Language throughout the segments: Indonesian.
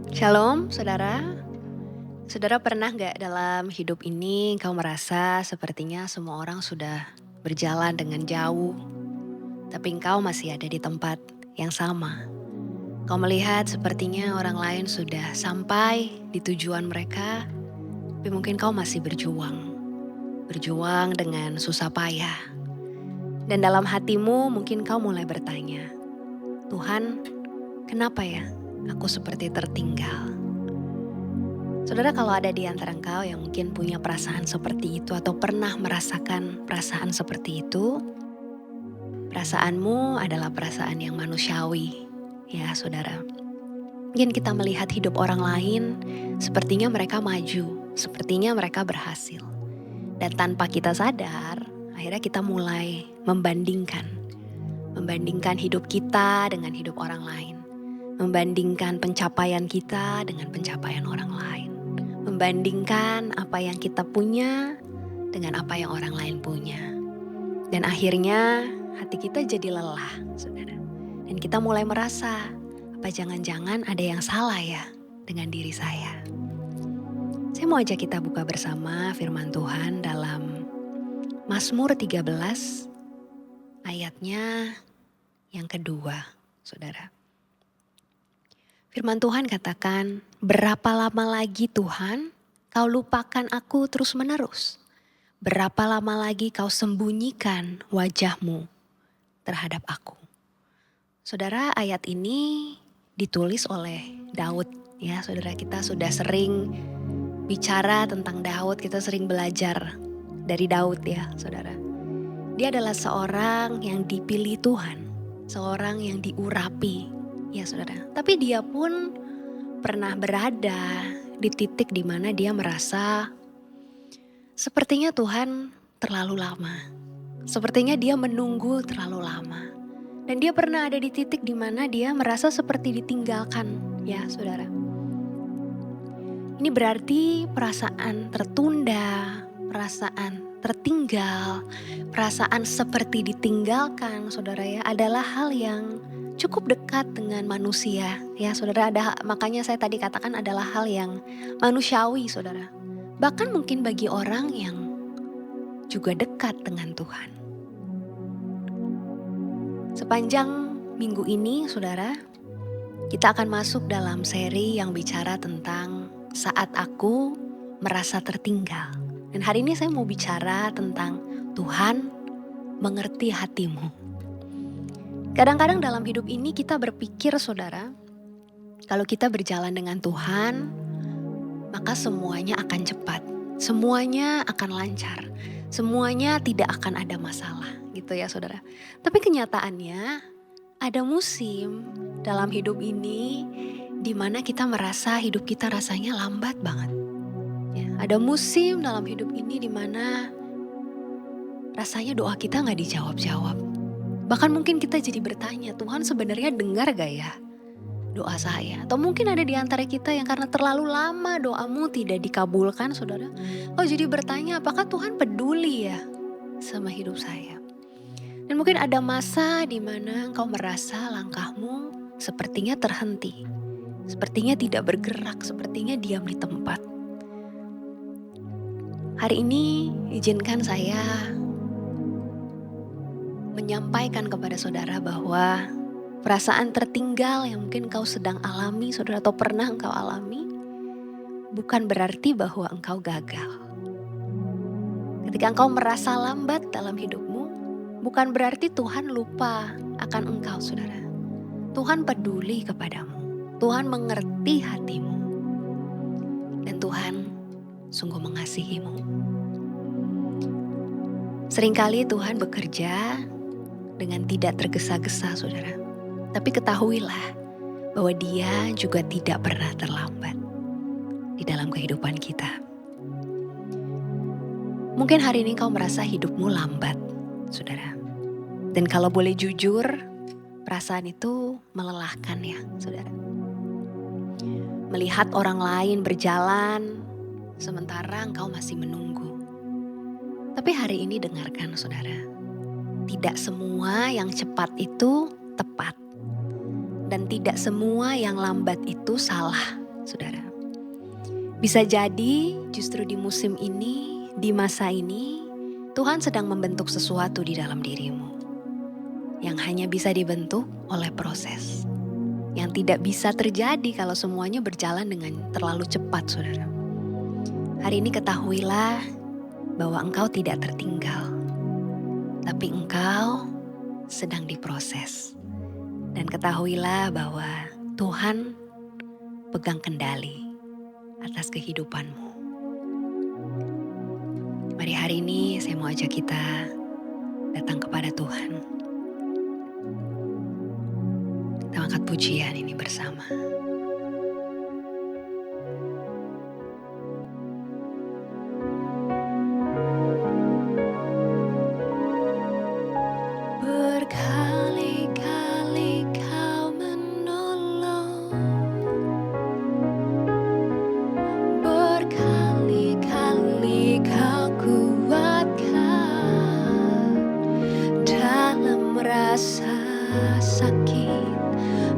Shalom, saudara. Saudara pernah nggak dalam hidup ini kau merasa sepertinya semua orang sudah berjalan dengan jauh, tapi engkau masih ada di tempat yang sama. Kau melihat sepertinya orang lain sudah sampai di tujuan mereka, tapi mungkin kau masih berjuang dengan susah payah. Dan dalam hatimu mungkin kau mulai bertanya, Tuhan, kenapa ya aku seperti tertinggal? Saudara, kalau ada di antara engkau yang mungkin punya perasaan seperti itu atau pernah merasakan perasaan seperti itu, perasaanmu adalah perasaan yang manusiawi, ya saudara. Mungkin kita melihat hidup orang lain, sepertinya mereka maju, sepertinya mereka berhasil. Dan tanpa kita sadar, akhirnya kita mulai membandingkan hidup kita dengan hidup orang lain. Membandingkan pencapaian kita dengan pencapaian orang lain. Membandingkan apa yang kita punya dengan apa yang orang lain punya. Dan akhirnya hati kita jadi lelah, saudara. Dan kita mulai merasa, apa jangan-jangan ada yang salah ya dengan diri saya. Saya mau ajak kita buka bersama firman Tuhan dalam Mazmur 13 ayatnya yang kedua, saudara. Firman Tuhan katakan, berapa lama lagi Tuhan kau lupakan aku terus-menerus? Berapa lama lagi kau sembunyikan wajahmu terhadap aku? Saudara, ayat ini ditulis oleh Daud. Ya, saudara, kita sudah sering bicara tentang Daud, kita sering belajar dari Daud ya, saudara. Dia adalah seorang yang dipilih Tuhan, seorang yang diurapi. Ya saudara, tapi dia pun pernah berada di titik di mana dia merasa sepertinya Tuhan terlalu lama. Sepertinya dia menunggu terlalu lama. Dan dia pernah ada di titik di mana dia merasa seperti ditinggalkan, ya saudara. Ini berarti perasaan tertunda, perasaan tertinggal, perasaan seperti ditinggalkan, saudara ya, adalah hal yang cukup dekat dengan manusia ya saudara. Makanya saya tadi katakan adalah hal yang manusiawi saudara. Bahkan mungkin bagi orang yang juga dekat dengan Tuhan. Sepanjang minggu ini saudara, kita akan masuk dalam seri yang bicara tentang saat aku merasa tertinggal. Dan hari ini saya mau bicara tentang Tuhan mengerti hatimu. Kadang-kadang dalam hidup ini kita berpikir saudara, kalau kita berjalan dengan Tuhan, maka semuanya akan cepat, semuanya akan lancar, semuanya tidak akan ada masalah gitu ya saudara. Tapi kenyataannya ada musim dalam hidup ini di mana kita merasa hidup kita rasanya lambat banget. Ya, ada musim dalam hidup ini di mana rasanya doa kita gak dijawab-jawab. Bahkan mungkin kita jadi bertanya, Tuhan sebenarnya dengar gak ya doa saya? Atau mungkin ada di antara kita yang karena terlalu lama doamu tidak dikabulkan saudara. Oh jadi bertanya, apakah Tuhan peduli ya sama hidup saya? Dan mungkin ada masa di mana engkau merasa langkahmu sepertinya terhenti. Sepertinya tidak bergerak, sepertinya diam di tempat. Hari ini izinkan saya menyampaikan kepada saudara bahwa perasaan tertinggal yang mungkin kau sedang alami saudara atau pernah engkau alami bukan berarti bahwa engkau gagal. Ketika engkau merasa lambat dalam hidupmu, bukan berarti Tuhan lupa akan engkau saudara. Tuhan peduli kepadamu, Tuhan mengerti hatimu, dan Tuhan sungguh mengasihimu. Seringkali Tuhan bekerja dengan tidak tergesa-gesa saudara. Tapi ketahuilah bahwa Dia juga tidak pernah terlambat di dalam kehidupan kita. Mungkin hari ini kau merasa hidupmu lambat saudara. Dan kalau boleh jujur, perasaan itu melelahkan ya saudara. Melihat orang lain berjalan sementara engkau masih menunggu. Tapi hari ini dengarkan saudara. Tidak semua yang cepat itu tepat. Dan tidak semua yang lambat itu salah, saudara. Bisa jadi justru di musim ini, di masa ini, Tuhan sedang membentuk sesuatu di dalam dirimu. Yang hanya bisa dibentuk oleh proses. Yang tidak bisa terjadi kalau semuanya berjalan dengan terlalu cepat, saudara. Hari ini ketahuilah bahwa engkau tidak tertinggal. Tapi engkau sedang diproses. Dan ketahuilah bahwa Tuhan pegang kendali atas kehidupanmu. Mari hari ini saya mau ajak kita datang kepada Tuhan. Kita angkat pujian ini bersama. Berkali-kali kau menolong, berkali-kali kau kuatkan. Dalam rasa sakit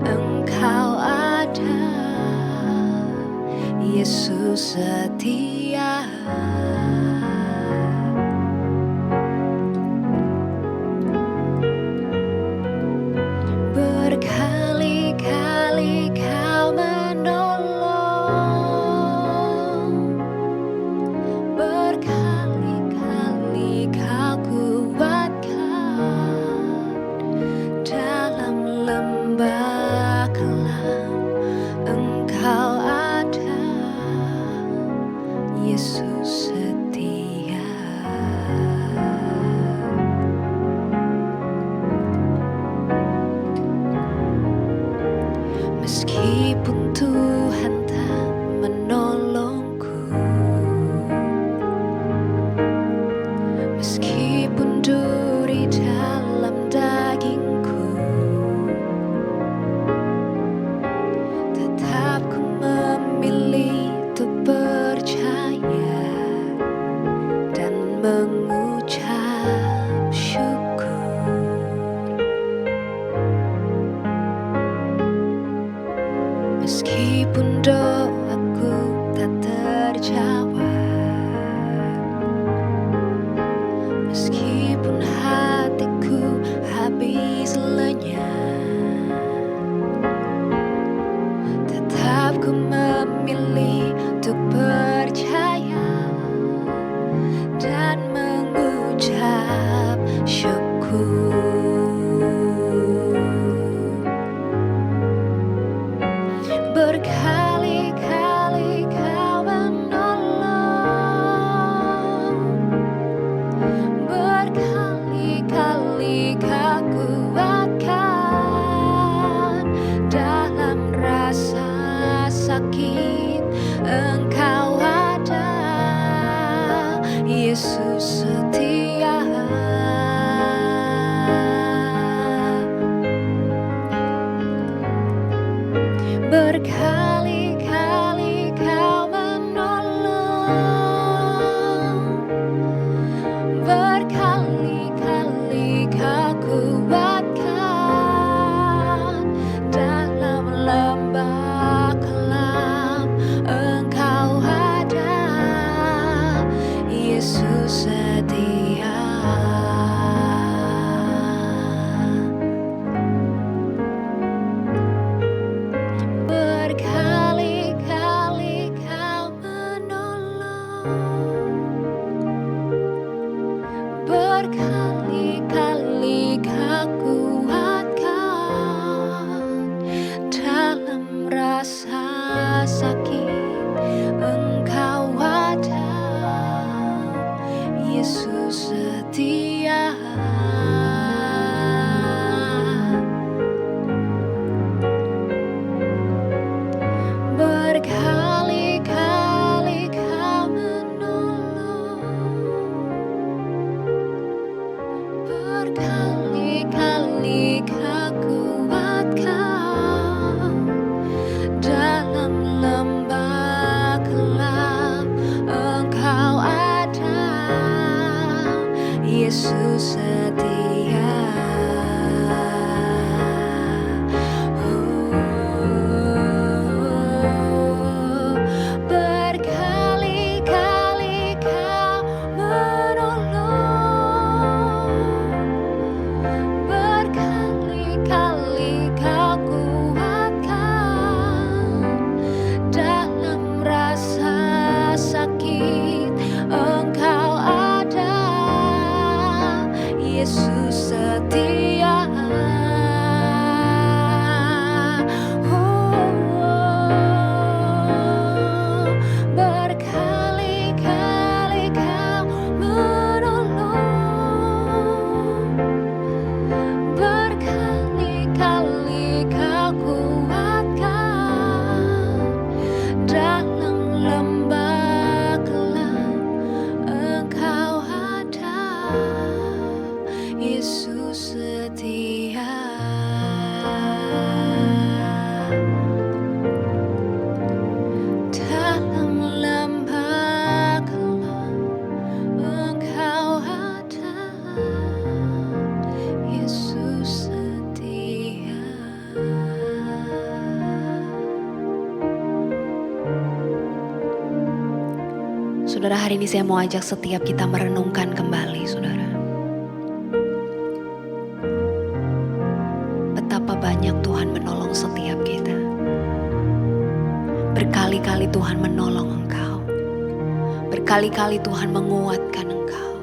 Engkau ada, Yesus setia. Berkali-kali kau menolong, berkali-kali kau kuatkan. Dalam lembah kelam Engkau ada, Yesus setia. Meskipun Tuhan tak menolongku, meskipun duri dalam dagingku, tetap ku memilih untuk percaya dan mengucap syukur. Meskipun doaku tak terjawab, meskipun hatiku habis lenyap, tetap ku memilih untuk percaya dan mengucap syukur. Berkali-kali kau menolong, berkali-kali kau kuatkan. Dalam rasa sakit Engkau ada, Yesus setia. Berkali-kali kau menolong, berkali-kali kau kuatkan. Dalam lembah kelam Engkau ada, Yesus setia. Berkali Saudara, hari ini saya mau ajak setiap kita merenungkan kembali, saudara. Betapa banyak Tuhan menolong setiap kita. Berkali-kali Tuhan menolong engkau. Berkali-kali Tuhan menguatkan engkau.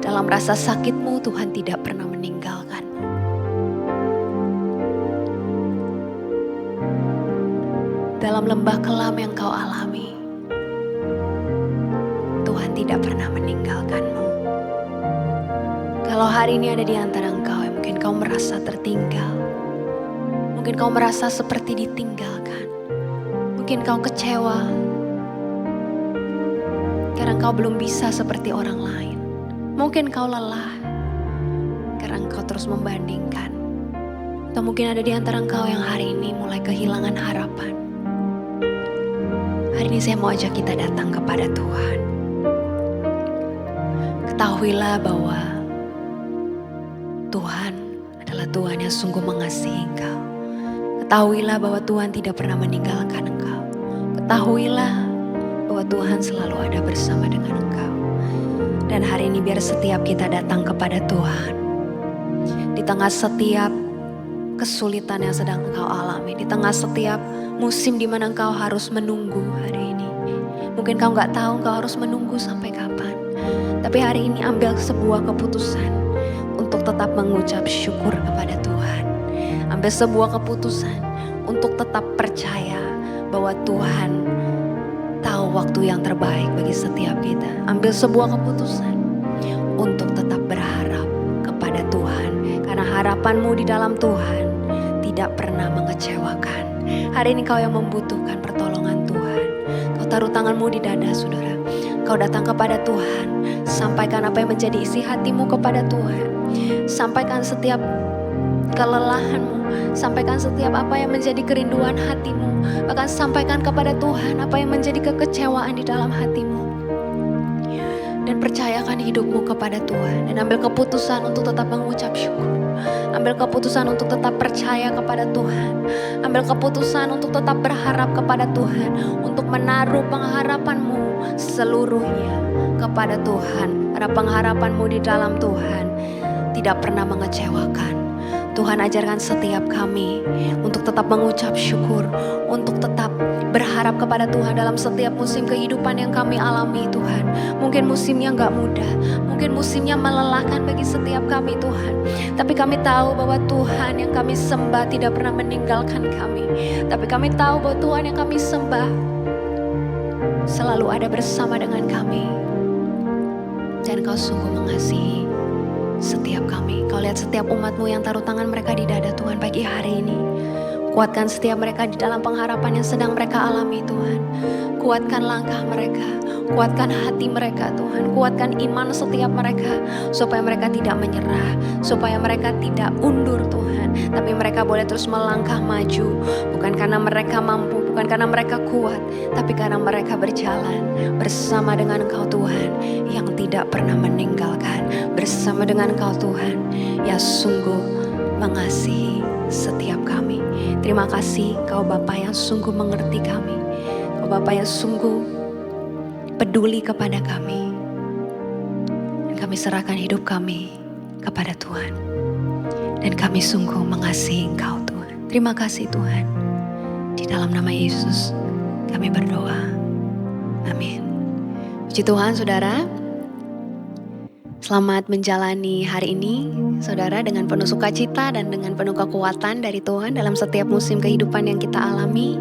Dalam rasa sakitmu, Tuhan tidak pernah meninggalkanmu. Dalam lembah kelam yang kau alami, Tuhan tidak pernah meninggalkanmu. Kalau hari ini ada di antara engkau yang mungkin kau merasa tertinggal, mungkin kau merasa seperti ditinggalkan, mungkin kau kecewa karena kau belum bisa seperti orang lain, mungkin kau lelah karena engkau terus membandingkan, atau mungkin ada di antara engkau yang hari ini mulai kehilangan harapan. Hari ini saya mau ajak kita datang kepada Tuhan. Ketahuilah bahwa Tuhan adalah Tuhan yang sungguh mengasihi engkau. Ketahuilah bahwa Tuhan tidak pernah meninggalkan engkau. Ketahuilah bahwa Tuhan selalu ada bersama dengan engkau. Dan hari ini biar setiap kita datang kepada Tuhan. Di tengah setiap kesulitan yang sedang engkau alami, di tengah setiap musim di mana engkau harus menunggu hari ini. Mungkin kau gak tahu engkau harus menunggu sampai kapan. Tapi hari ini ambil sebuah keputusan untuk tetap mengucap syukur kepada Tuhan. Ambil sebuah keputusan untuk tetap percaya bahwa Tuhan tahu waktu yang terbaik bagi setiap kita. Ambil sebuah keputusan untuk tetap berharap kepada Tuhan. Karena harapanmu di dalam Tuhan tidak pernah mengecewakan. Hari ini kau yang membutuhkan pertolongan Tuhan. Kau taruh tanganmu di dada, saudara. Kau datang kepada Tuhan. Sampaikan apa yang menjadi isi hatimu kepada Tuhan. Sampaikan setiap kelelahanmu. Sampaikan setiap apa yang menjadi kerinduan hatimu. Bahkan sampaikan kepada Tuhan apa yang menjadi kekecewaan di dalam hatimu. Dan percayakan hidupmu kepada Tuhan. Dan ambil keputusan untuk tetap mengucap syukur. Ambil keputusan untuk tetap percaya kepada Tuhan. Ambil keputusan untuk tetap berharap kepada Tuhan. Untuk menaruh pengharapanmu seluruhnya kepada Tuhan. Karena pengharapanmu di dalam Tuhan tidak pernah mengecewakan. Tuhan ajarkan setiap kami untuk tetap mengucap syukur, untuk tetap berharap kepada Tuhan dalam setiap musim kehidupan yang kami alami, Tuhan. Mungkin musimnya gak mudah, mungkin musimnya melelahkan bagi setiap kami, Tuhan. Tapi kami tahu bahwa Tuhan yang kami sembah tidak pernah meninggalkan kami. Tapi kami tahu bahwa Tuhan yang kami sembah selalu ada bersama dengan kami. Dan Kau sungguh mengasihi setiap kami. Kau lihat setiap umat-Mu yang taruh tangan mereka di dada, Tuhan, pagi hari ini. Kuatkan setiap mereka di dalam pengharapan yang sedang mereka alami, Tuhan. Kuatkan langkah mereka, kuatkan hati mereka, Tuhan. Kuatkan iman setiap mereka, supaya mereka tidak menyerah, supaya mereka tidak undur, Tuhan. Tapi mereka boleh terus melangkah maju, bukan karena mereka mampu, bukan karena mereka kuat, tapi karena mereka berjalan bersama dengan Engkau, Tuhan, yang tidak pernah meninggalkan. Bersama dengan Engkau, Tuhan, yang sungguh mengasihi setiap kami. Terima kasih Kau Bapa yang sungguh mengerti kami. Kau Bapa yang sungguh peduli kepada kami. Dan kami serahkan hidup kami kepada Tuhan. Dan kami sungguh mengasihi Engkau, Tuhan. Terima kasih, Tuhan. Di dalam nama Yesus kami berdoa. Amin. Puji Tuhan, saudara. Selamat menjalani hari ini, saudara, dengan penuh sukacita dan dengan penuh kekuatan dari Tuhan dalam setiap musim kehidupan yang kita alami.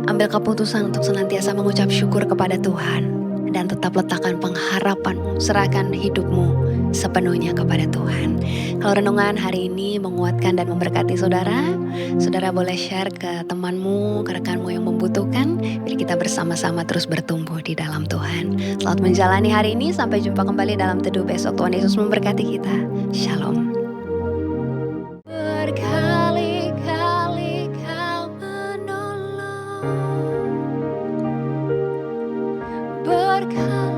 Ambil keputusan untuk senantiasa mengucap syukur kepada Tuhan dan tetap letakkan pengharapanmu, serahkan hidupmu sepenuhnya kepada Tuhan. Kalau renungan hari ini menguatkan dan memberkati saudara, saudara boleh share ke temanmu, ke rekanmu yang membutuhkan, biar kita bersama-sama terus bertumbuh di dalam Tuhan. Selamat menjalani hari ini, sampai jumpa kembali dalam teduh besok. Tuhan Yesus memberkati kita. Shalom. Berkali-kali Kau menolong, berkali